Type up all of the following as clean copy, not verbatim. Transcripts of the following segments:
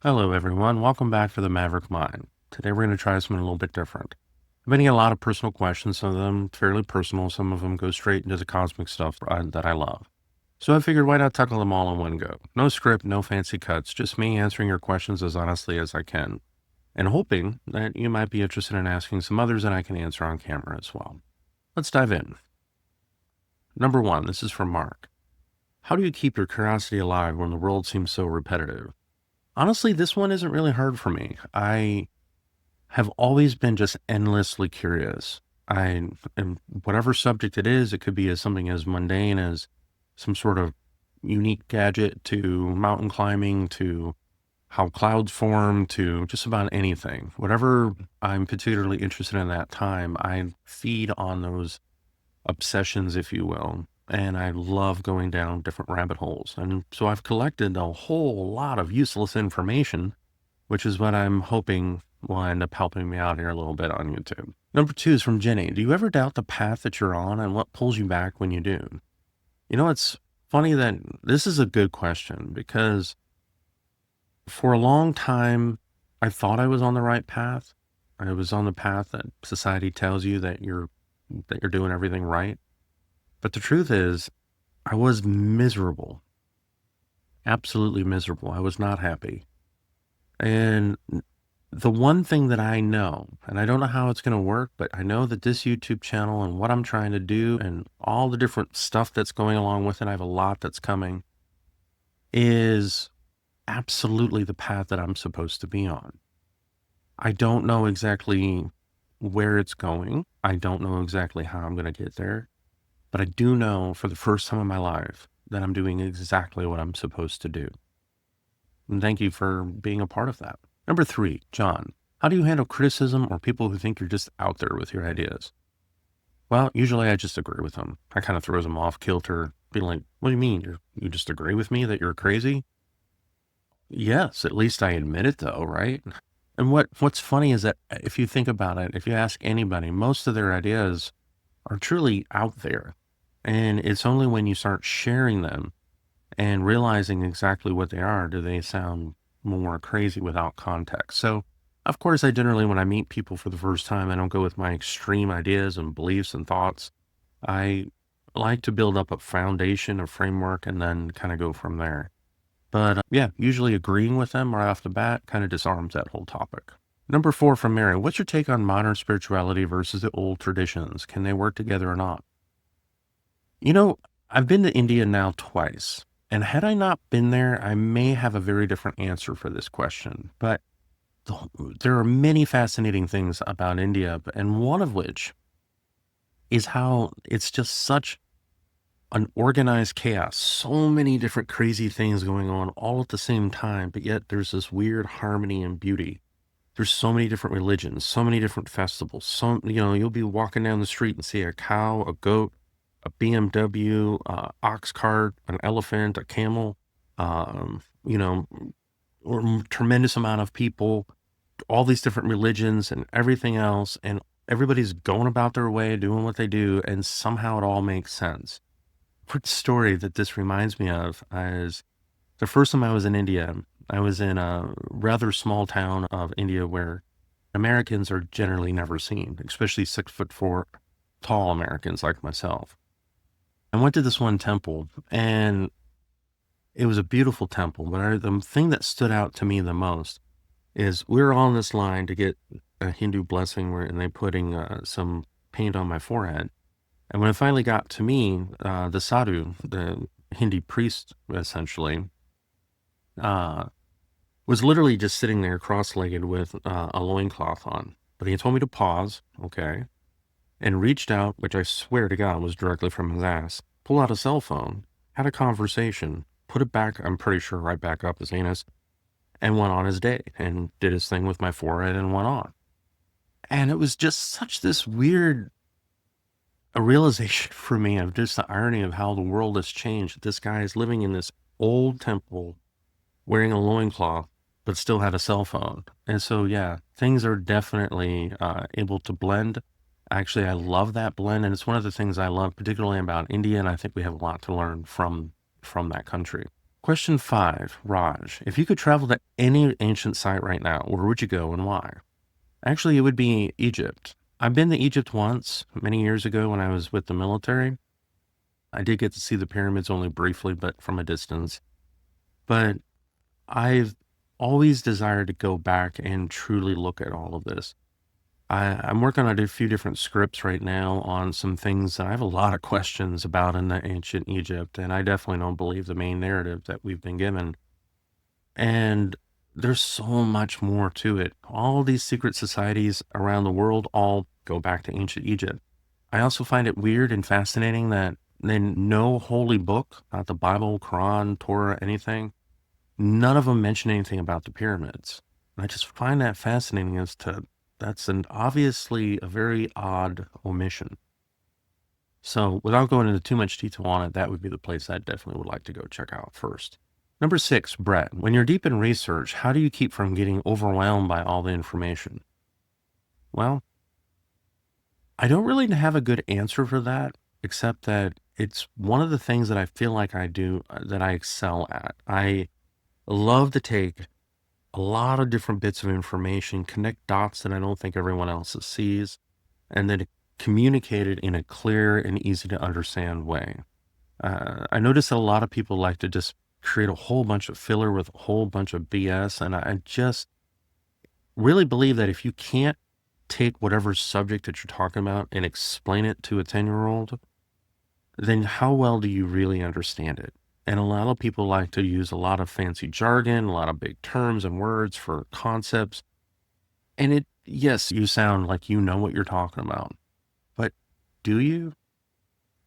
Hello, everyone. Welcome back to the Maverick Mind. Today, we're going to try something a little bit different. I've been getting a lot of personal questions, some of them fairly personal, some of them go straight into the cosmic stuff that I love. So I figured, why not tackle them all in one go? No script, no fancy cuts, just me answering your questions as honestly as I can, and hoping that you might be interested in asking some others that I can answer on camera as well. Let's dive in. Number one, this is from Mark. How do you keep your curiosity alive when the world seems so repetitive? Honestly, this one isn't really hard for me. I have always been just endlessly curious. And whatever subject it is, it could be as something as mundane as some sort of unique gadget to mountain climbing to how clouds form to just about anything. Whatever I'm particularly interested in that time, I feed on those obsessions, if you will. And I love going down different rabbit holes. And so I've collected a whole lot of useless information, which is what I'm hoping will end up helping me out here a little bit on YouTube. Number two is from Jenny. Do you ever doubt the path that you're on and what pulls you back when you do? It's funny that this is a good question because for a long time, I thought I was on the right path. I was on the path that society tells you that you're doing everything right. But the truth is, I was miserable, absolutely miserable. I was not happy. And the one thing that I know, and I don't know how it's going to work, but I know that this YouTube channel and what I'm trying to do and all the different stuff that's going along with it, I have a lot that's coming, is absolutely the path that I'm supposed to be on. I don't know exactly where it's going. I don't know exactly how I'm going to get there, but I do know for the first time in my life that I'm doing exactly what I'm supposed to do. And thank you for being a part of that. Number three, John, how do you handle criticism or people who think you're just out there with your ideas? Well, usually I just agree with them. I kind of throws them off kilter, being like, what do you mean? You just agree with me that you're crazy? Yes, at least I admit it though, right? And what's funny is that if you think about it, if you ask anybody, most of their ideas are truly out there. And it's only when you start sharing them and realizing exactly what they are, do they sound more crazy without context. So, of course, I generally, when I meet people for the first time, I don't go with my extreme ideas and beliefs and thoughts. I like to build up a foundation, a framework, and then kind of go from there. But yeah, usually agreeing with them right off the bat kind of disarms that whole topic. Number four from Mary. What's your take on modern spirituality versus the old traditions? Can they work together or not? You know, I've been to India now twice, and had I not been there, I may have a very different answer for this question. But there are many fascinating things about India, and one of which is how it's just such an organized chaos. So many different crazy things going on all at the same time, but yet there's this weird harmony and beauty. There's so many different religions, so many different festivals. You'll be walking down the street and see a cow, a goat, a BMW, ox cart, an elephant, a camel, um, you know, or tremendous amount of people, all these different religions and everything else, and everybody's going about their way, doing what they do, and somehow it all makes sense. Quick story that this reminds me of is the first time I was in India. I was in a rather small town of India where Americans are generally never seen, especially 6'4" tall Americans like myself. I went to this one temple and it was a beautiful temple, but the thing that stood out to me the most is we were on this line to get a Hindu blessing and they putting some paint on my forehead. And when it finally got to me, the sadhu, the Hindi priest, essentially, uh, was literally just sitting there cross-legged with a loincloth on. But he told me to pause, okay, and reached out, which I swear to God was directly from his ass, pulled out a cell phone, had a conversation, put it back, I'm pretty sure right back up his anus, and went on his day and did his thing with my forehead and went on. And it was just such this weird a realization for me of just the irony of how the world has changed. This guy is living in this old temple, wearing a loincloth, but still had a cell phone. And so, yeah, things are definitely able to blend. Actually, I love that blend, and it's one of the things I love, particularly about India. And I think we have a lot to learn from that country. Question 5, Raj. If you could travel to any ancient site right now, where would you go and why? Actually, it would be Egypt. I've been to Egypt once, many years ago when I was with the military. I did get to see the pyramids only briefly, but from a distance. But I've always desired to go back and truly look at all of this. I'm working on a few different scripts right now on some things that I have a lot of questions about in the ancient Egypt, and I definitely don't believe the main narrative that we've been given. And there's so much more to it. All these secret societies around the world all go back to ancient Egypt. I also find it weird and fascinating that in no holy book, not the Bible, Quran, Torah, anything, none of them mention anything about the pyramids. And I just find that fascinating as to that's an obviously a very odd omission. So without going into too much detail on it, that would be the place I definitely would like to go check out first. Number 6, Brett. When you're deep in research, how do you keep from getting overwhelmed by all the information? Well, I don't really have a good answer for that, except that it's one of the things that I feel like I do that I excel at. I love to take a lot of different bits of information, connect dots that I don't think everyone else sees, and then communicate it in a clear and easy to understand way. I notice that a lot of people like to just create a whole bunch of filler with a whole bunch of BS. And I just really believe that if you can't take whatever subject that you're talking about and explain it to a 10-year-old, then how well do you really understand it? And a lot of people like to use a lot of fancy jargon, a lot of big terms and words for concepts. And yes, you sound like you know what you're talking about, but do you?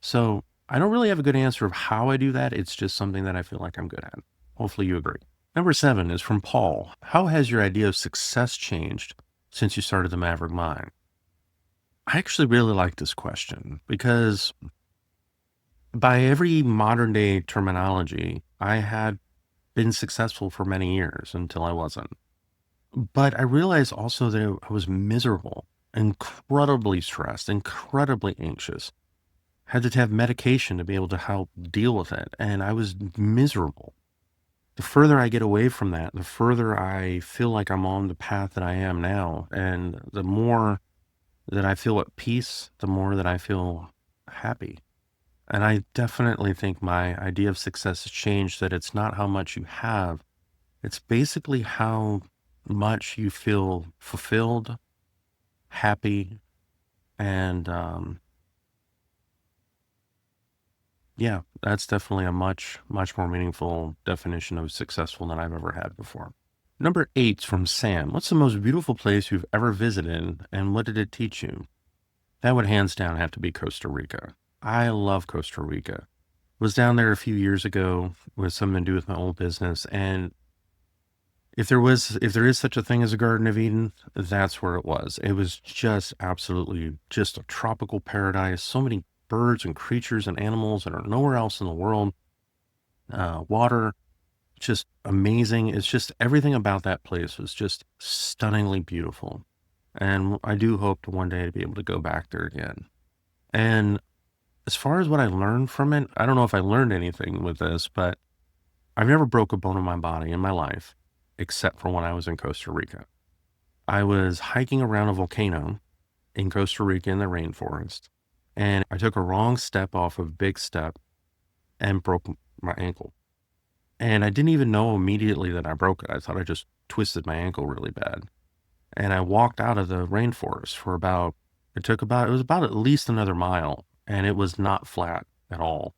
So I don't really have a good answer of how I do that. It's just something that I feel like I'm good at. Hopefully you agree. Number 7 is from Paul. How has your idea of success changed since you started the Maverick Mind? I actually really like this question because by every modern day terminology, I had been successful for many years until I wasn't. But I realized also that I was miserable, incredibly stressed, incredibly anxious, had to have medication to be able to help deal with it. And I was miserable. The further I get away from that, the further I feel like I'm on the path that I am now. And the more that I feel at peace, the more that I feel happy. And I definitely think my idea of success has changed that it's not how much you have, it's basically how much you feel fulfilled, happy, and yeah, that's definitely a much, much more meaningful definition of successful than I've ever had before. Number 8's from Sam. What's the most beautiful place you've ever visited and what did it teach you? That would hands down have to be Costa Rica. I love Costa Rica. Was down there a few years ago with something to do with my old business. And if there is such a thing as a Garden of Eden, that's where it was. It was just absolutely just a tropical paradise. So many birds and creatures and animals that are nowhere else in the world. Water, just amazing. It's just everything about that place was just stunningly beautiful. And I do hope to one day to be able to go back there again. And as far as what I learned from it, I don't know if I learned anything with this, but I've never broke a bone in my body in my life, except for when I was in Costa Rica. I was hiking around a volcano in Costa Rica in the rainforest, and I took a wrong step off of a big step and broke my ankle. And I didn't even know immediately that I broke it. I thought I just twisted my ankle really bad. And I walked out of the rainforest for it was about at least another mile, and it was not flat at all.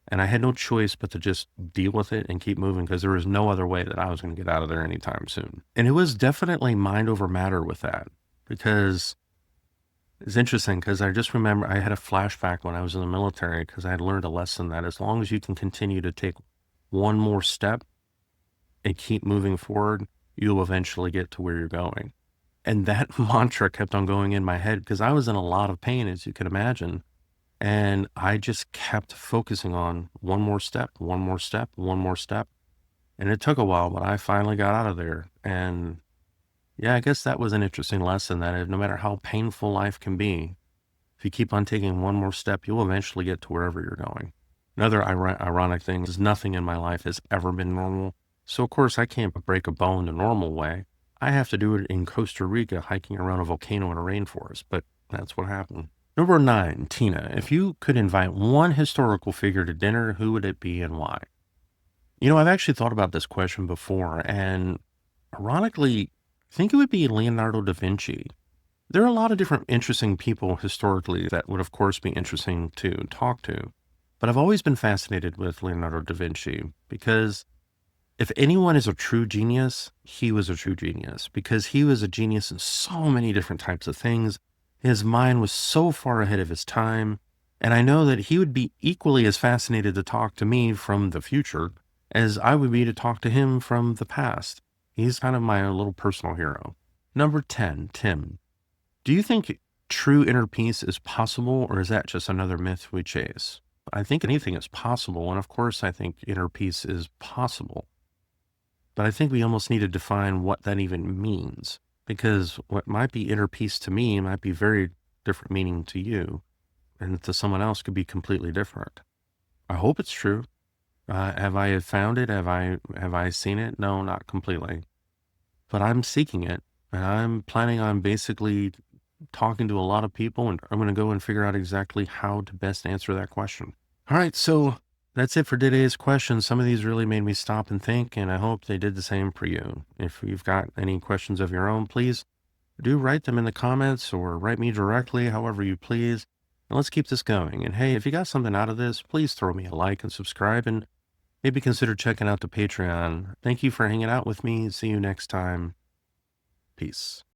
And I had no choice but to just deal with it and keep moving because there was no other way that I was going to get out of there anytime soon. And it was definitely mind over matter with that because it's interesting because I just remember I had a flashback when I was in the military because I had learned a lesson that as long as you can continue to take one more step and keep moving forward, you'll eventually get to where you're going. And that mantra kept on going in my head because I was in a lot of pain, as you can imagine. And I just kept focusing on one more step, one more step, one more step. And it took a while, but I finally got out of there. And yeah, I guess that was an interesting lesson that no matter how painful life can be, if you keep on taking one more step, you'll eventually get to wherever you're going. Another ironic thing is nothing in my life has ever been normal. So, of course, I can't break a bone the normal way. I have to do it in Costa Rica hiking around a volcano in a rainforest, but that's what happened. Number nine, Tina, if you could invite one historical figure to dinner, who would it be and why? I've actually thought about this question before, and ironically, I think it would be Leonardo da Vinci. There are a lot of different interesting people historically that would, of course, be interesting to talk to. But I've always been fascinated with Leonardo da Vinci because if anyone is a true genius, he was a true genius because he was a genius in so many different types of things. His mind was so far ahead of his time. And I know that he would be equally as fascinated to talk to me from the future as I would be to talk to him from the past. He's kind of my little personal hero. Number 10, Tim. Do you think true inner peace is possible, or is that just another myth we chase? I think anything is possible. And of course, I think inner peace is possible. But I think we almost need to define what that even means, because what might be inner peace to me might be very different meaning to you, and to someone else could be completely different. I hope it's true. Have I found it? Have I seen it? No, not completely. But I'm seeking it, and I'm planning on basically talking to a lot of people, and I'm going to go and figure out exactly how to best answer that question. All right, so that's it for today's questions. Some of these really made me stop and think, and I hope they did the same for you. If you've got any questions of your own, please do write them in the comments or write me directly, however you please. And let's keep this going. And hey, if you got something out of this, please throw me a like and subscribe, and maybe consider checking out the Patreon. Thank you for hanging out with me. See you next time. Peace.